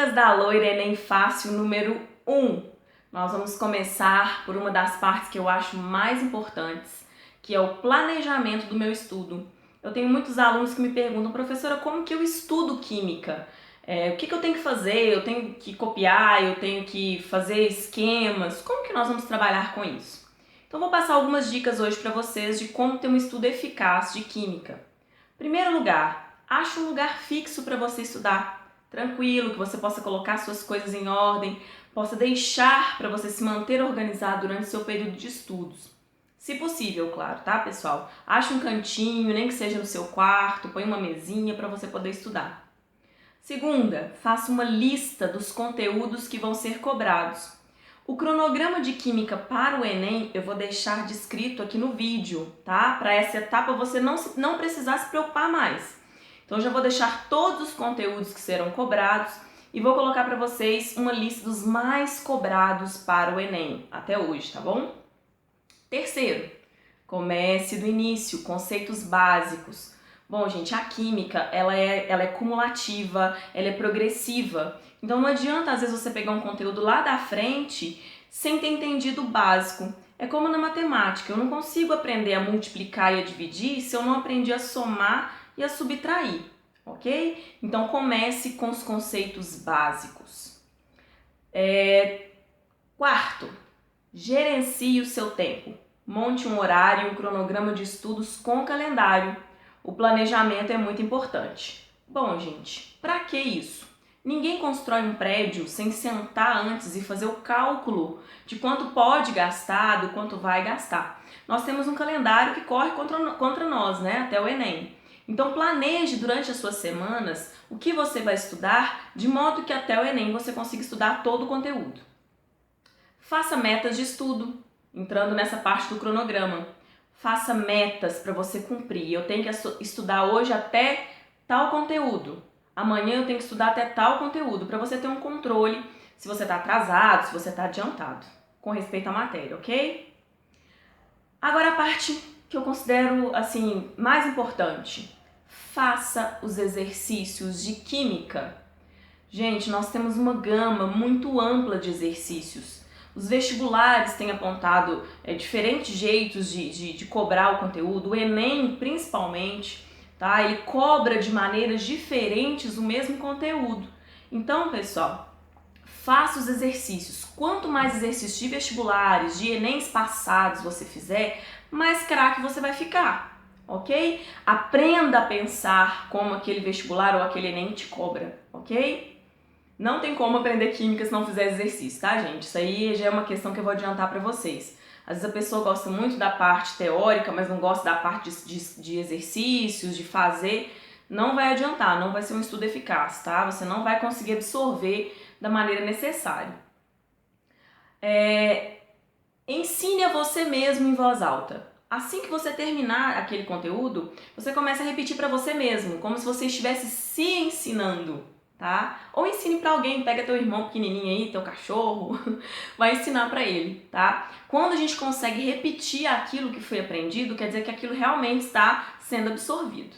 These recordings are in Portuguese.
Dicas da Loira Enem Fácil número 1. Nós vamos começar por uma das partes que eu acho mais importantes, que é o planejamento do meu estudo. Eu tenho muitos alunos que me perguntam, professora, como que eu estudo química? O que eu tenho que fazer? Eu tenho que copiar? Eu tenho que fazer esquemas? Como que nós vamos trabalhar com isso? Então vou passar algumas dicas hoje para vocês de como ter um estudo eficaz de química. Primeiro lugar, ache um lugar fixo para você estudar. Tranquilo, que você possa colocar suas coisas em ordem, possa deixar para você se manter organizado durante seu período de estudos. Se possível, claro, tá, pessoal? Ache um cantinho, nem que seja no seu quarto, põe uma mesinha para você poder estudar. Segunda, faça uma lista dos conteúdos que vão ser cobrados. O cronograma de química para o Enem eu vou deixar descrito aqui no vídeo, tá? Para essa etapa você não precisar se preocupar mais. Então, já vou deixar todos os conteúdos que serão cobrados e vou colocar para vocês uma lista dos mais cobrados para o Enem até hoje, tá bom? Terceiro, comece do início, conceitos básicos. Bom, gente, a química, ela é cumulativa, ela é progressiva. Então, não adianta, às vezes, você pegar um conteúdo lá da frente sem ter entendido o básico. É como na matemática, eu não consigo aprender a multiplicar e a dividir se eu não aprendi a somar e a subtrair, ok? Então comece com os conceitos básicos. Quarto, gerencie o seu tempo. Monte um horário e um cronograma de estudos com calendário. O planejamento é muito importante. Bom, gente, para que isso? Ninguém constrói um prédio sem sentar antes e fazer o cálculo de quanto pode gastar, do quanto vai gastar. Nós temos um calendário que corre contra nós, né? Até o Enem. Então planeje durante as suas semanas o que você vai estudar, de modo que até o Enem você consiga estudar todo o conteúdo. Faça metas de estudo, entrando nessa parte do cronograma. Faça metas para você cumprir. Eu tenho que estudar hoje até tal conteúdo. Amanhã eu tenho que estudar até tal conteúdo, para você ter um controle se você está atrasado, se você está adiantado, com respeito à matéria, ok? Agora a parte que eu considero assim mais importante. Faça os exercícios de química. Gente, nós temos uma gama muito ampla de exercícios. Os vestibulares têm apontado diferentes jeitos de cobrar o conteúdo, o Enem principalmente, tá? Ele cobra de maneiras diferentes o mesmo conteúdo. Então, pessoal, faça os exercícios. Quanto mais exercícios de vestibulares, de Enems passados você fizer, mais craque você vai ficar, ok? Aprenda a pensar como aquele vestibular ou aquele Enem te cobra, ok? Não tem como aprender química se não fizer exercício, tá, gente? Isso aí já é uma questão que eu vou adiantar para vocês. Às vezes a pessoa gosta muito da parte teórica, mas não gosta da parte de exercícios, de fazer. Não vai adiantar, não vai ser um estudo eficaz, tá? Você não vai conseguir absorver da maneira necessária. Ensine a você mesmo em voz alta. Assim que você terminar aquele conteúdo, você começa a repetir para você mesmo, como se você estivesse se ensinando, tá? Ou ensine para alguém, pega teu irmão pequenininho aí, teu cachorro, vai ensinar para ele, tá? Quando a gente consegue repetir aquilo que foi aprendido, quer dizer que aquilo realmente está sendo absorvido.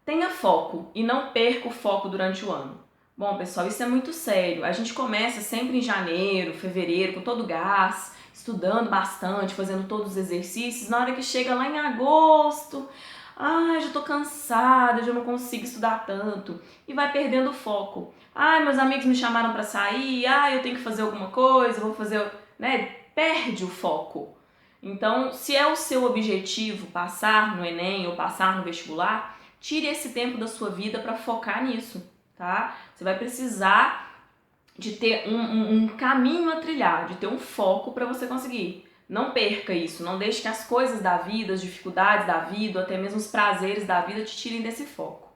Tenha foco e não perca o foco durante o ano. Bom, pessoal, isso é muito sério. A gente começa sempre em janeiro, fevereiro, com todo o gás, estudando bastante, fazendo todos os exercícios. Na hora que chega lá em agosto, já tô cansada, já não consigo estudar tanto. E vai perdendo o foco. Meus amigos me chamaram para sair, eu tenho que fazer alguma coisa, vou fazer, né? Perde o foco. Então, se é o seu objetivo passar no Enem ou passar no vestibular, tire esse tempo da sua vida para focar nisso, tá? Você vai precisar de ter um caminho a trilhar, de ter um foco para você conseguir. Não perca isso, não deixe que as coisas da vida, as dificuldades da vida, ou até mesmo os prazeres da vida te tirem desse foco.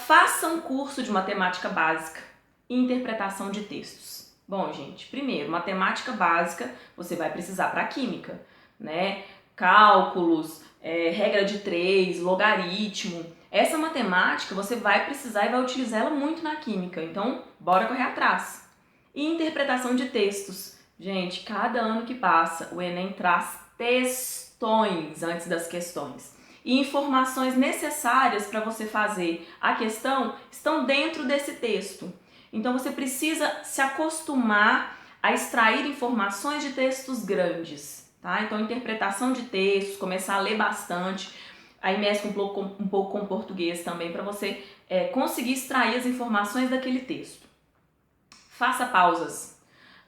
Faça um curso de matemática básica e interpretação de textos. Bom, gente, primeiro, matemática básica você vai precisar para química, né? Cálculos, regra de 3, logaritmo. Essa matemática você vai precisar e vai utilizar ela muito na química, então bora correr atrás. E interpretação de textos. Gente, cada ano que passa, o Enem traz textões antes das questões. e informações necessárias para você fazer a questão estão dentro desse texto. Então você precisa se acostumar a extrair informações de textos grandes, tá? Então interpretação de textos, começar a ler bastante, aí mescla um pouco com o português também para você conseguir extrair as informações daquele texto. Faça pausas.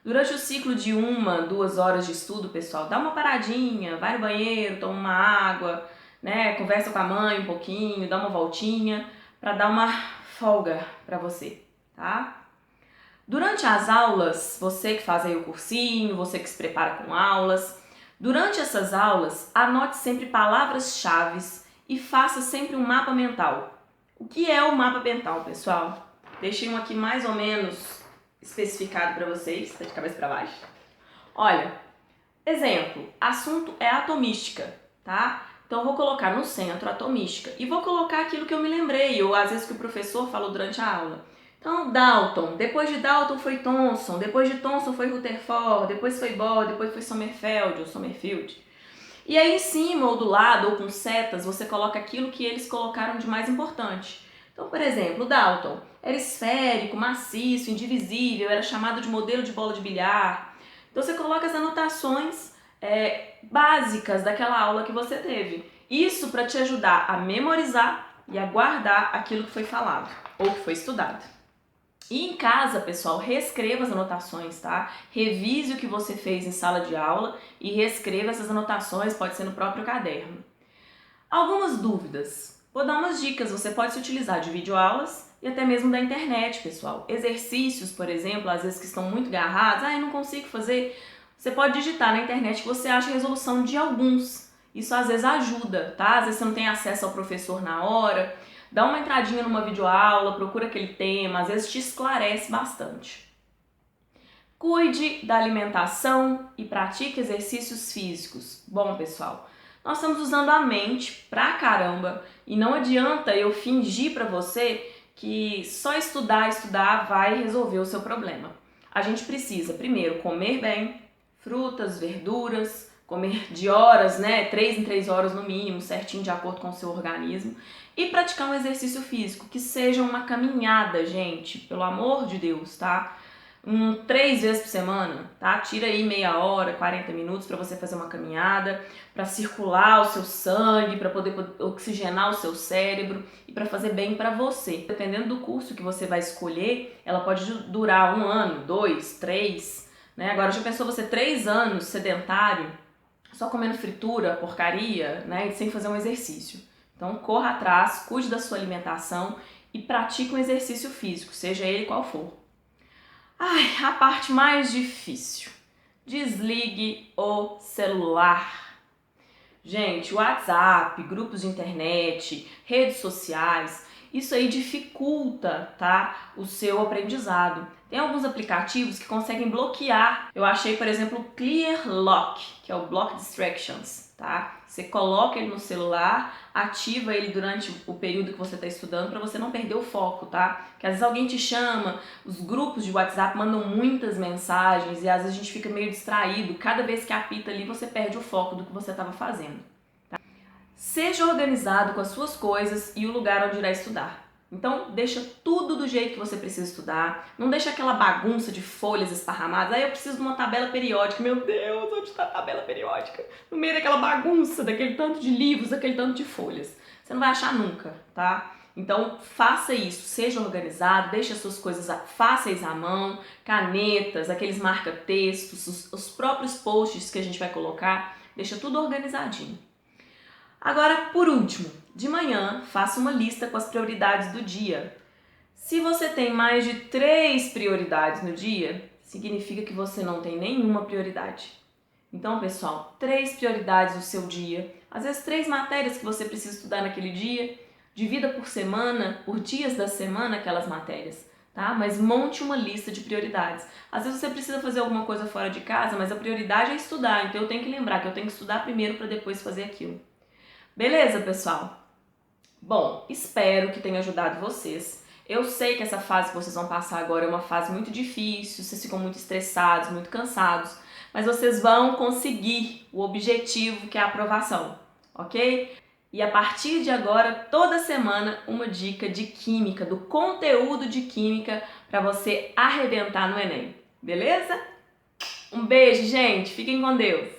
Durante o ciclo de 1-2 horas de estudo, pessoal, dá uma paradinha, vai no banheiro, toma uma água, né? Conversa com a mãe um pouquinho, dá uma voltinha para dar uma folga para você, tá? Durante as aulas, você que faz aí o cursinho, você que se prepara com aulas, durante essas aulas, anote sempre palavras-chave e faça sempre um mapa mental. O que é o mapa mental, pessoal? Deixei um aqui mais ou menos especificado para vocês, tá de cabeça para baixo. Olha, exemplo, assunto é atomística, tá? Então eu vou colocar no centro atomística e vou colocar aquilo que eu me lembrei, ou às vezes que o professor falou durante a aula. Então, Dalton, depois de Dalton foi Thomson, depois de Thomson foi Rutherford, depois foi Bohr, depois foi Sommerfeld ou Sommerfeld. E aí em cima ou do lado ou com setas você coloca aquilo que eles colocaram de mais importante. Então, por exemplo, Dalton era esférico, maciço, indivisível, era chamado de modelo de bola de bilhar. Então você coloca as anotações básicas daquela aula que você teve. Isso para te ajudar a memorizar e a guardar aquilo que foi falado ou que foi estudado. E em casa, pessoal, reescreva as anotações, tá? Revise o que você fez em sala de aula e reescreva essas anotações, pode ser no próprio caderno. Algumas dúvidas. Vou dar umas dicas, você pode se utilizar de videoaulas e até mesmo da internet, pessoal. Exercícios, por exemplo, às vezes que estão muito agarrados, eu não consigo fazer. Você pode digitar na internet que você acha a resolução de alguns. Isso às vezes ajuda, tá? Às vezes você não tem acesso ao professor na hora. Dá uma entradinha numa videoaula, procura aquele tema, às vezes te esclarece bastante. Cuide da alimentação e pratique exercícios físicos. Bom, pessoal, nós estamos usando a mente pra caramba e não adianta eu fingir pra você que só estudar vai resolver o seu problema. A gente precisa, primeiro, comer bem, frutas, verduras, comer de horas, 3 em 3 horas no mínimo, certinho de acordo com o seu organismo, e praticar um exercício físico, que seja uma caminhada, gente, pelo amor de Deus, tá? 3 vezes por semana, tá? Tira aí meia hora, 40 minutos para você fazer uma caminhada, para circular o seu sangue, para poder oxigenar o seu cérebro e para fazer bem para você. Dependendo do curso que você vai escolher, ela pode durar 1 ano, 2, 3, né? Agora, já pensou você 3 anos sedentário, só comendo fritura, porcaria, né? E sem fazer um exercício? Então, corra atrás, cuide da sua alimentação e pratique um exercício físico, seja ele qual for. A parte mais difícil. Desligue o celular. Gente, WhatsApp, grupos de internet, redes sociais, isso aí dificulta, tá, o seu aprendizado. Tem alguns aplicativos que conseguem bloquear. Eu achei, por exemplo, o Clear Lock, que é o Block Distractions, tá? Você coloca ele no celular, ativa ele durante o período que você está estudando para você não perder o foco, tá? Porque às vezes alguém te chama, os grupos de WhatsApp mandam muitas mensagens e às vezes a gente fica meio distraído. Cada vez que apita ali, você perde o foco do que você estava fazendo. Tá? Seja organizado com as suas coisas e o lugar onde irá estudar. Então, deixa tudo do jeito que você precisa estudar. Não deixa aquela bagunça de folhas esparramadas. Eu preciso de uma tabela periódica. Meu Deus, onde está a tabela periódica? No meio daquela bagunça, daquele tanto de livros, daquele tanto de folhas. Você não vai achar nunca, tá? Então, faça isso. Seja organizado, deixe as suas coisas fáceis à mão, canetas, aqueles marca-textos, os próprios posts que a gente vai colocar. Deixa tudo organizadinho. Agora, por último, de manhã, faça uma lista com as prioridades do dia. Se você tem mais de 3 prioridades no dia, significa que você não tem nenhuma prioridade. Então, pessoal, 3 prioridades do seu dia, às vezes 3 matérias que você precisa estudar naquele dia, divida por semana, por dias da semana aquelas matérias, tá? Mas monte uma lista de prioridades. Às vezes você precisa fazer alguma coisa fora de casa, mas a prioridade é estudar, então eu tenho que lembrar que eu tenho que estudar primeiro para depois fazer aquilo. Beleza, pessoal? Bom, espero que tenha ajudado vocês. Eu sei que essa fase que vocês vão passar agora é uma fase muito difícil, vocês ficam muito estressados, muito cansados, mas vocês vão conseguir o objetivo que é a aprovação, ok? E a partir de agora, toda semana, uma dica de química, do conteúdo de química para você arrebentar no Enem. Beleza? Um beijo, gente! Fiquem com Deus!